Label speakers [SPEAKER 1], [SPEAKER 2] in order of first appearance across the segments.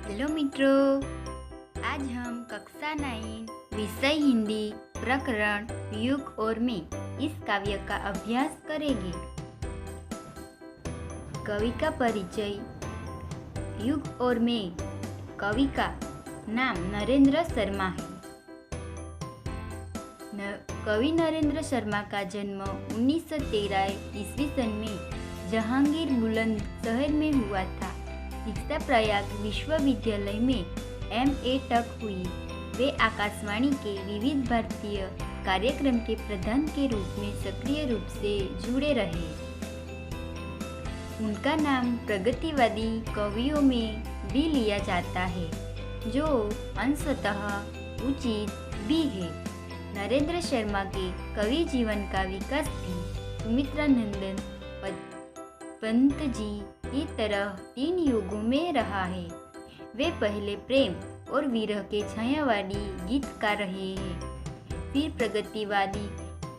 [SPEAKER 1] Hello मित्रों, आज हम कक्षा 9 विषय हिंदी प्रकरण युग और मैं इस काव्य का अभ्यास करेंगे। कवि का परिचय। युग और मैं कवि का नाम नरेंद्र शर्मा है। कवि नरेंद्र शर्मा का जन्म 1913 ईस्वी सन में जहांगीर बुलंद शहर में हुआ था। शिक्षा प्रयाग विश्वविद्यालय में MA तक हुई। वे आकाशवाणी के विविध भारतीय कार्यक्रम के प्रधान के रूप में सक्रिय रूप से जुड़े रहे। उनका नाम प्रगतिवादी कवियों में भी लिया जाता है, जो अंशतः उचित भी है। नरेंद्र शर्मा के कवि जीवन का विकास भी सुमित्रानंदन पंत जी की तरह 3 युगों में रहा है। वे पहले प्रेम और विरह के छायावादी गीतकार रहे हैं, फिर प्रगतिवादी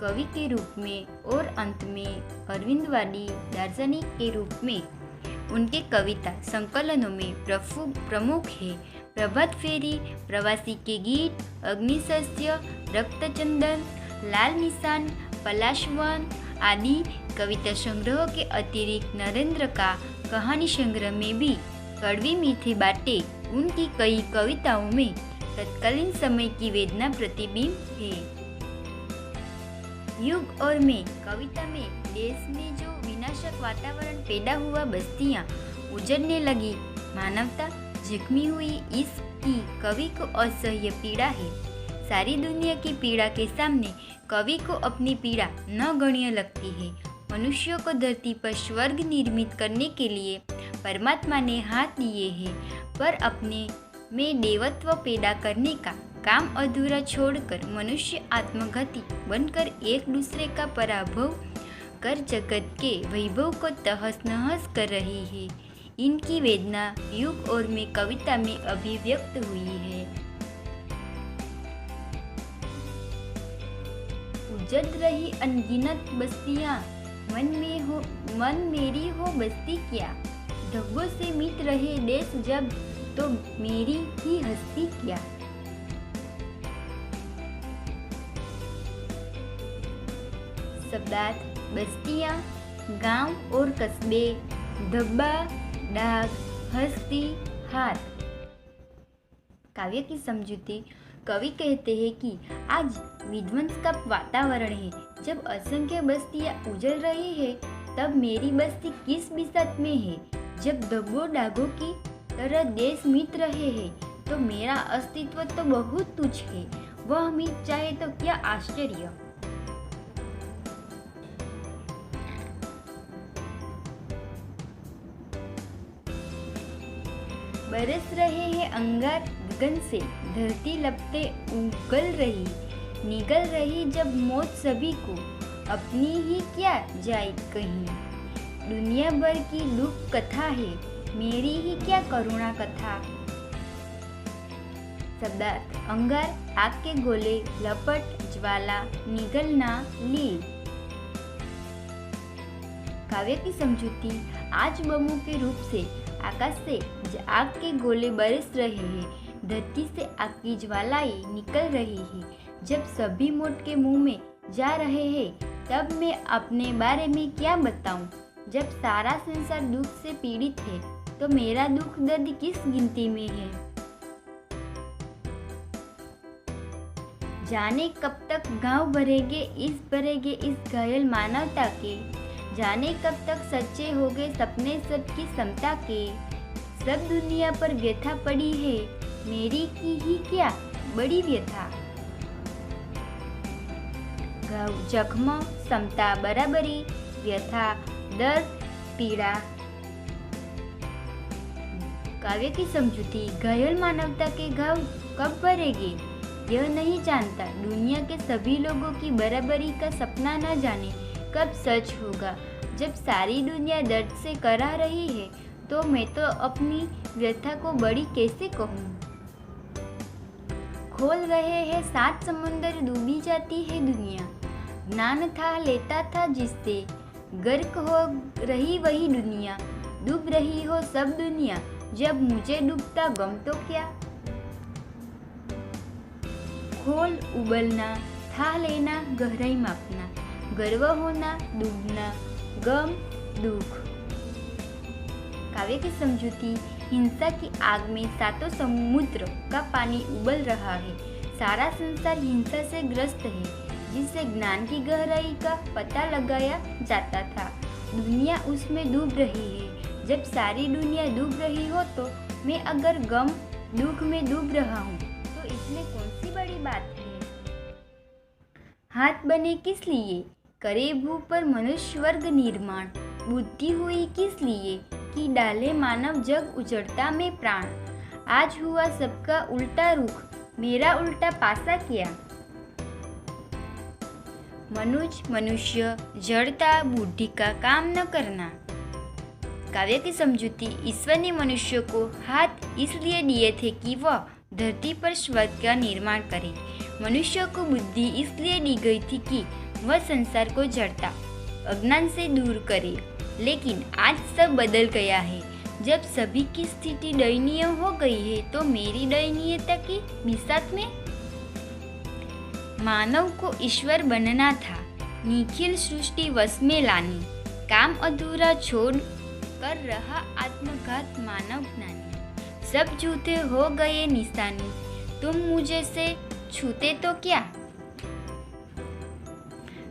[SPEAKER 1] कवि के रूप में और अंत में अरविंदवादी दार्शनिक के रूप में। उनके कविता संकलनों में प्रमुख है प्रभात फेरी, प्रवासी के गीत, अग्निशस्त्र, रक्तचंदन, लाल निशान, पलाशवन आदि। कविता संग्रह के अतिरिक्त नरेंद्र का कहानी संग्रह में भी कड़वी मीठी बातें उनकी कई कविताओं में तत्कालीन समय की वेदना प्रतिबिंब है। युग और मैं कविता में देश में जो विनाशक वातावरण पैदा हुआ, बस्तियां उजड़ने लगी, मानवता जख्मी हुई, इसकी कवि को असह्य पीड़ा है। सारी दुनिया की पीड़ा के सामने कवि को अपनी पीड़ा नगण्य लगती है। मनुष्यों को धरती पर स्वर्ग निर्मित करने के लिए परमात्मा ने हाथ दिए हैं, पर अपने में देवत्व पैदा करने का काम अधूरा छोड़कर मनुष्य आत्मघाती बनकर एक दूसरे का पराभव कर जगत के वैभव को तहस नहस कर रही है। इनकी वेदना युग और मैं कविता में अभिव्यक्त हुई है। उजड़ रही अनगिनत बस्तियां, मन मेरी हो बस्ती क्या। धब्बों से मिट रहे देश जब, तो मेरी ही हस्ती क्या। शब्दार्थ: बस्तियां, गांव और कस्बे, धब्बा, दाग, हस्ती, हाथ। काव्य की समझूती। कवि कहते हैं कि आज विध्वंस का वातावरण है। जब असंख्य बस्तियां उजड़ रही है, तब मेरी बस्ती किस बिसात में है। जब धब्बों दागों की तरह देश मिट रहे हैं, तो मेरा अस्तित्व तो बहुत तुच्छ है। वह मिट जाए तो क्या आश्चर्य। बरस रहे हैं अंगार गगन से, धरती लपटे उगल रही, निगल रही जब मौत सभी को, अपनी ही क्या जाए कहीं। दुनिया भर की दुख कथा है, मेरी ही क्या करुणा कथा। शब्दार्थ: अंगार, आग के गोले, लपट, ज्वाला, निगलना, लील। काव्य की समझूती। आज बमों के रूप से आकाश से आग के गोले बरस रहे हैं, धरती से आग की ज्वालाएं निकल रही है। जब सभी मौत के मुंह में जा रहे हैं, तब मैं अपने बारे में क्या बताऊं। जब सारा संसार दुख से पीड़ित है, तो मेरा दुख दर्द किस गिनती में है। जाने कब तक घाव भरेंगे इस घायल मानवता के। जाने कब तक सच्चे होंगे सपने सबकी समता के। सब दुनिया पर व्यथा पड़ी है, मेरी की ही क्या बड़ी व्यथा। घाव, जख्म, समता, बराबरी, व्यथा, दर्द, पीड़ा। काव्य की समझूती। घायल मानवता के घाव कब भरेंगे, यह नहीं जानता। दुनिया के सभी लोगों की बराबरी का सपना न जाने कब सच होगा। जब सारी दुनिया दर्द से करा रही है, तो मैं तो अपनी व्यथा को बड़ी कैसे कहूँ। खोल रहे हैं 7 समुंदर, डूबी जाती है दुनिया। ज्ञान था लेता था जिससे, गर्क हो रही वही दुनिया। डूब रही हो सब दुनिया, जब मुझे डूबता गम तो क्या। खोल उबलना, था लेना, गहराई मापना, गर्व होना, डूबना, गम, दुख। काव्य की समझूती। हिंसा की आग में सातों समुद्र का पानी उबल रहा है। सारा संसार हिंसा से ग्रस्त है, जिससे ज्ञान की गहराई का पता लगाया जाता था। दुनिया उसमें डूब रही है। जब सारी दुनिया डूब रही हो तो मैं अगर गम दुख में डूब रहा हूँ तो इसमें कौन सी बड़ी बात है। हाथ बने किस लिए, करे भू पर मनुष्य वर्ग निर्माण। बुद्धि हुई किस लिए, कि डाले मानव जग उजड़ता में प्राण। आज हुआ सबका उल्टा रुख, मेरा उल्टा पासा क्या। मनुष्य जड़ता, बुद्धि का काम न करना। काव्य की समझूती। ईश्वर ने मनुष्य को हाथ इसलिए दिए थे कि वह धरती पर स्वर्ग का निर्माण करे। मनुष्य को बुद्धि इसलिए दी गई थी कि वह संसार को जड़ता, अज्ञान से दूर करे। लेकिन आज सब बदल गया है। जब सभी की स्थिति दयनीय हो गई है तो मेरी दयनीयता की भी साथ में। मानव को ईश्वर बनना था, निखिल सृष्टि वश में लानी। काम अधूरा छोड़ कर रहा आत्मघात मानव ज्ञानी। सब झूठे हो गए निशानी, तुम मुझे से छूते तो क्या।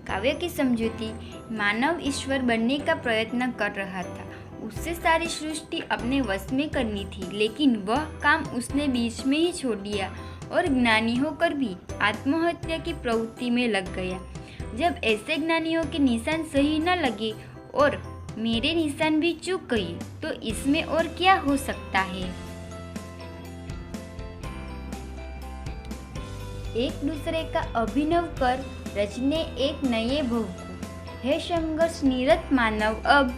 [SPEAKER 1] काव्य की समझूती। मानव ईश्वर बनने का प्रयत्न कर रहा था। उससे सारी सृष्टि अपने वश में करनी थी, लेकिन वह काम उसने बीच में ही छोड़ दिया और ज्ञानी होकर भी आत्महत्या की प्रवृत्ति में लग गया। जब ऐसे ज्ञानियों के निशान सही न लगे और मेरे निशान भी चूक गए तो इसमें और क्या हो सकता है। एक दूसरे का अभिनव कर रचने एक नए भव को। है संघर्ष निरत मानव अब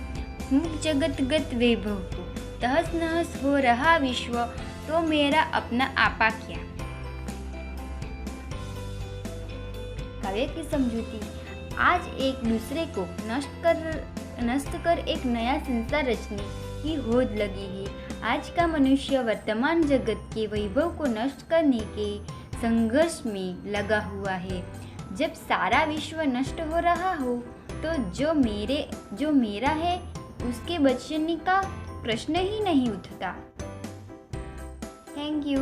[SPEAKER 1] मुक्त जगतगत वैभव को। तहस नहस हो रहा विश्व तो मेरा अपना आपा क्या। काव्य की समझूती। आज एक दूसरे को नष्ट कर एक नया संसार रचने की होड़ लगी है। आज का मनुष्य वर्तमान जगत के वैभव को नष्ट करने के संघर्ष में लगा हुआ है। जब सारा विश्व नष्ट हो रहा हो तो जो मेरा है उसके बचने का प्रश्न ही नहीं उठता। Thank you.